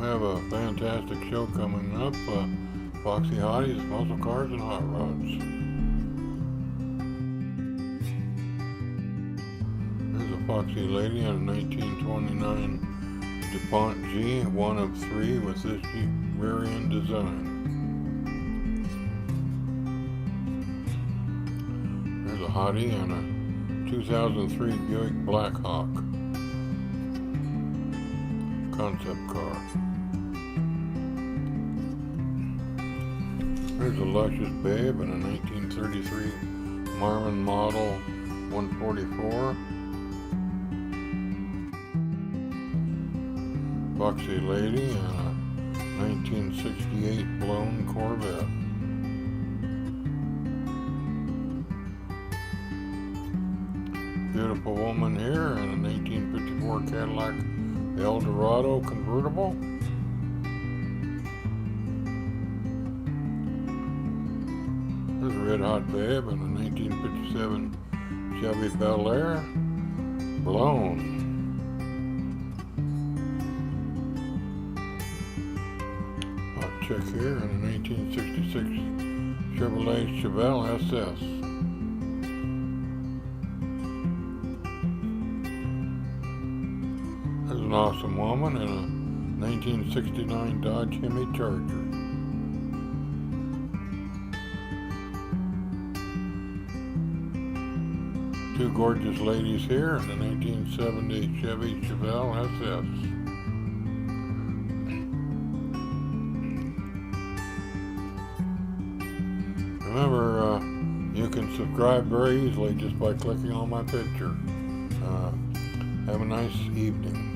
We have a fantastic show coming up. Foxy, Hotties, muscle cars, and hot rods. There's a Foxy lady on a 1929 DuPont G, one of three with this rear end design. There's a Hottie on a 2003 Buick Blackhawk concept car. There's a luscious babe in a 1933 Marvin Model 144. Foxy lady in a 1968 blown Corvette. Beautiful woman here in a 1954 Cadillac Eldorado convertible. There's a red hot babe in a 1957 Chevy Bel Air, blown. Hot chick here in a 1966 Chevrolet Chevelle SS. There's an awesome woman in a 1969 Dodge Hemi Charger. Two gorgeous ladies here in the 1970 Chevy Chevelle SS. Remember, you can subscribe very easily just by clicking on my picture. Have a nice evening.